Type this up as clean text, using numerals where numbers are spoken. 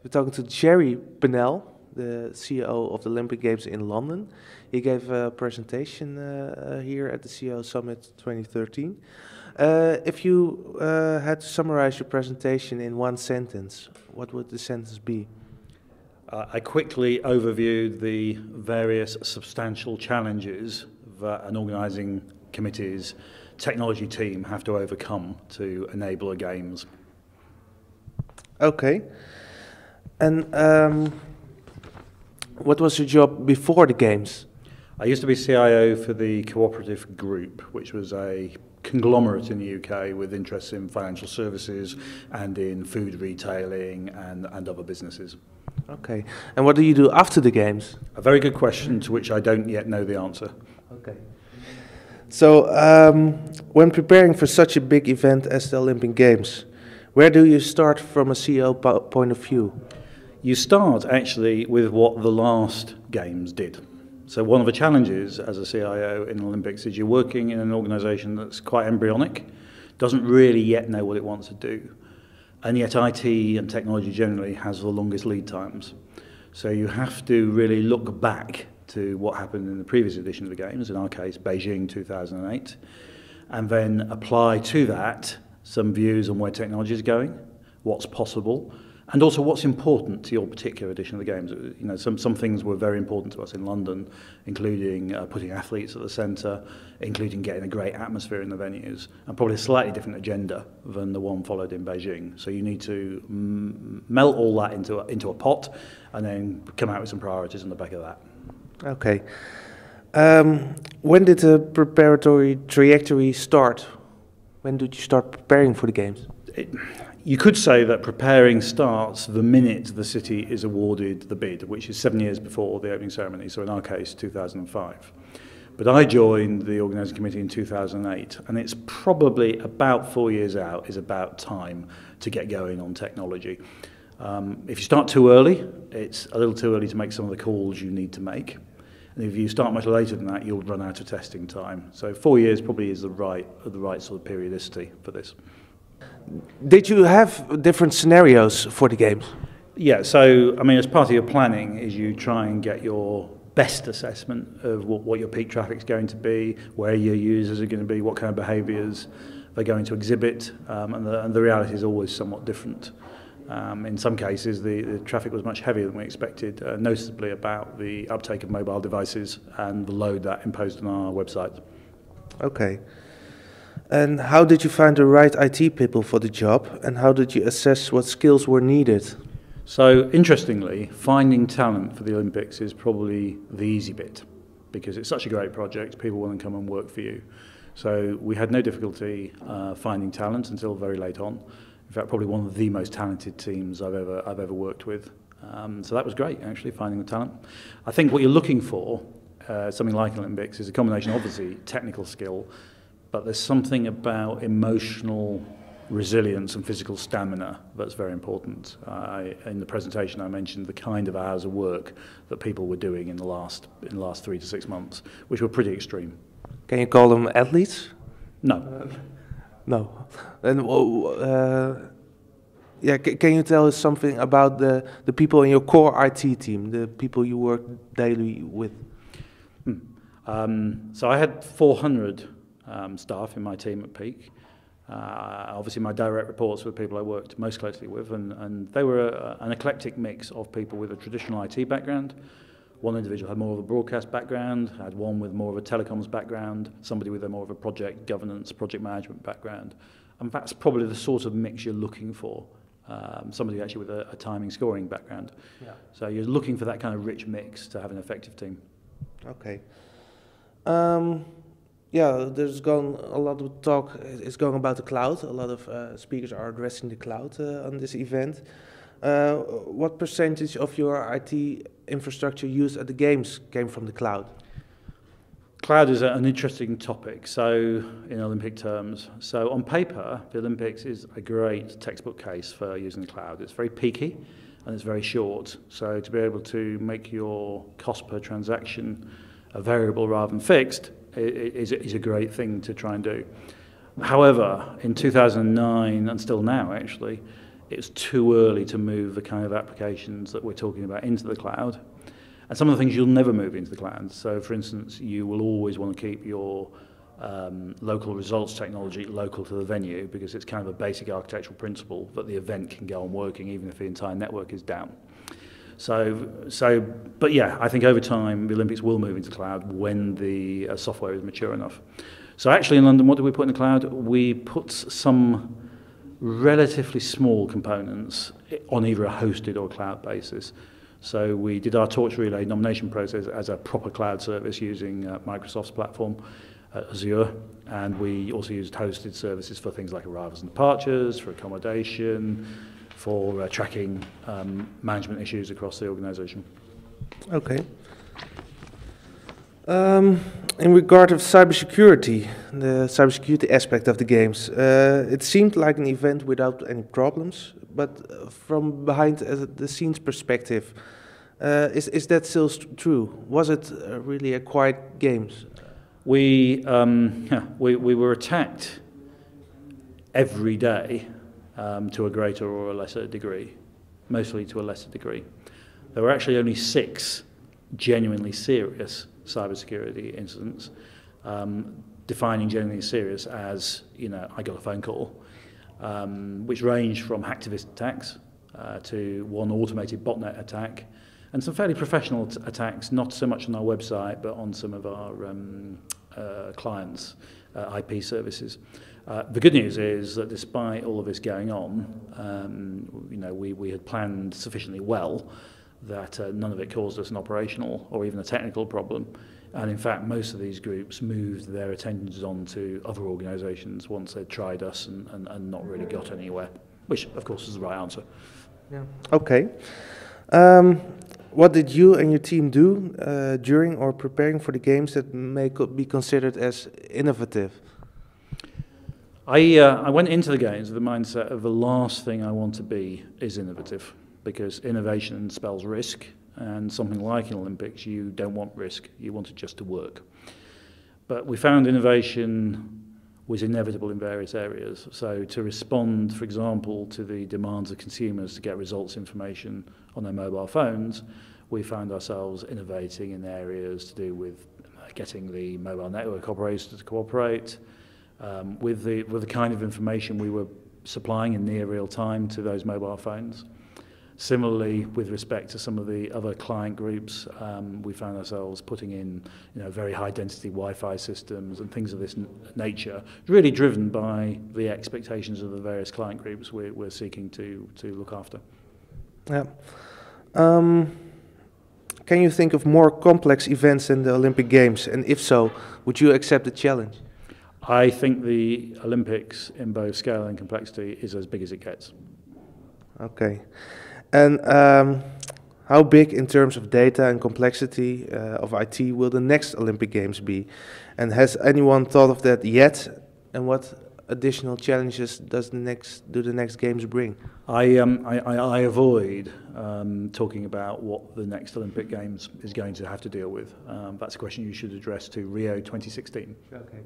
We're talking to Gerry Pennell, the CEO of the Olympic Games in London. He gave a presentation here at the CIO Summit 2013. If you had to summarize your presentation in one sentence, what would the sentence be? I quickly overviewed the various substantial challenges that an organising committee's technology team have to overcome to enable the Games. Okay. And what was your job before the Games? I used to be CIO for the Cooperative Group, which was a conglomerate in the UK with interests in financial services and in food retailing and other businesses. Okay. And what do you do after the Games? A very good question to which I don't yet know the answer. Okay. So, when preparing for such a big event as the Olympic Games, where do you start from a CEO point of view? You start actually with what the last Games did. So one of the challenges as a CIO in the Olympics is you're working in an organisation that's quite embryonic, doesn't really yet know what it wants to do, and yet IT and technology generally has the longest lead times. So you have to really look back to what happened in the previous edition of the Games, in our case Beijing 2008, and then apply to that some views on where technology is going, what's possible, and also what's important to your particular edition of the Games. You know, some things were very important to us in London, including putting athletes at the centre, including getting a great atmosphere in the venues, and probably a slightly different agenda than the one followed in Beijing. So you need to melt all that into a pot, and then come out with some priorities on the back of that. Okay. When did the preparatory trajectory start? When did you start preparing for the Games? You could say that preparing starts the minute the city is awarded the bid, which is 7 years before the opening ceremony, so in our case 2005. But I joined the organising committee in 2008, and it's probably about 4 years out is about time to get going on technology. If you start too early, it's a little too early to make some of the calls you need to make. And if you start much later than that, you'll run out of testing time. So 4 years probably is the right sort of periodicity for this. Did you have different scenarios for the Games? Yeah, so I mean, as part of your planning is you try and get your best assessment of what your peak traffic is going to be, where your users are going to be, what kind of behaviours they're going to exhibit, and the reality is always somewhat different. In some cases, the traffic was much heavier than we expected, noticeably about the uptake of mobile devices and the load that imposed on our website. Okay. And how did you find the right IT people for the job, and how did you assess what skills were needed? So, interestingly, finding talent for the Olympics is probably the easy bit, because it's such a great project, people want to come and work for you. So we had no difficulty finding talent until very late on. In fact, probably one of the most talented teams I've ever worked with. So that was great, actually, finding the talent. I think what you're looking for, something like Olympics, is a combination, obviously, technical skill, but there's something about emotional resilience and physical stamina that's very important. In the presentation, I mentioned the kind of hours of work that people were doing in the last 3 to 6 months, which were pretty extreme. Can you call them athletes? No. No. And yeah, can you tell us something about the people in your core IT team, the people you work daily with? So I had 400 staff in my team at peak. Obviously my direct reports were the people I worked most closely with, and they were an eclectic mix of people with a traditional IT background. One individual had more of a broadcast background, had one with more of a telecoms background, somebody with more of a project governance, project management background. And that's probably the sort of mix you're looking for. Somebody actually with a timing scoring background. Yeah. So you're looking for that kind of rich mix to have an effective team. Okay. Yeah, there's gone a lot of talk. It's going about the cloud. A lot of speakers are addressing the cloud on this event. What percentage of your IT infrastructure used at the Games came from the cloud? Cloud is an interesting topic, so in Olympic terms. So on paper, the Olympics is a great textbook case for using the cloud. It's very peaky and it's very short. So to be able to make your cost per transaction a variable rather than fixed is a great thing to try and do. However, in 2009, and still now actually, it's too early to move the kind of applications that we're talking about into the cloud. And some of the things you'll never move into the cloud. So, for instance, you will always want to keep your local results technology local to the venue, because it's kind of a basic architectural principle that the event can go on working even if the entire network is down. But yeah, I think over time the Olympics will move into the cloud when the software is mature enough. So actually in London, what did we put in the cloud? We put some relatively small components on either a hosted or cloud basis. So we did our torch relay nomination process as a proper cloud service using Microsoft's platform, Azure, and we also used hosted services for things like arrivals and departures, for accommodation, for tracking management issues across the organisation. Okay. In regard of cybersecurity, the cybersecurity aspect of the games, it seemed like an event without any problems, but from behind the scenes perspective, is that still true? Was it really a quiet games? We were attacked every day to a greater or a lesser degree, mostly to a lesser degree. There were actually only 6 genuinely serious cybersecurity incidents, defining genuinely serious as, I got a phone call, which ranged from hacktivist attacks to one automated botnet attack, and some fairly professional attacks, not so much on our website, but on some of our clients' IP services. The good news is that despite all of this going on, we had planned sufficiently well that none of it caused us an operational or even a technical problem. And in fact, most of these groups moved their attentions on to other organisations once they'd tried us and not really got anywhere, which of course is the right answer. Yeah. Okay. What did you and your team do during or preparing for the games that may be considered as innovative? I went into the games with the mindset of the last thing I want to be is innovative, because innovation spells risk, and something like an Olympics, you don't want risk, you want it just to work. But we found innovation was inevitable in various areas. So to respond, for example, to the demands of consumers to get results information on their mobile phones, we found ourselves innovating in areas to do with getting the mobile network operators to cooperate, with the kind of information we were supplying in near real time to those mobile phones. Similarly, with respect to some of the other client groups, we found ourselves putting in very high density Wi-Fi systems and things of this nature, really driven by the expectations of the various client groups we're seeking to look after. Yeah. Can you think of more complex events than the Olympic Games? And if so, would you accept the challenge? I think the Olympics, in both scale and complexity, is as big as it gets. Okay. And how big in terms of data and complexity of IT will the next Olympic Games be? And has anyone thought of that yet? And what additional challenges do the next games bring? I avoid talking about what the next Olympic Games is going to have to deal with. That's a question you should address to Rio 2016. Okay.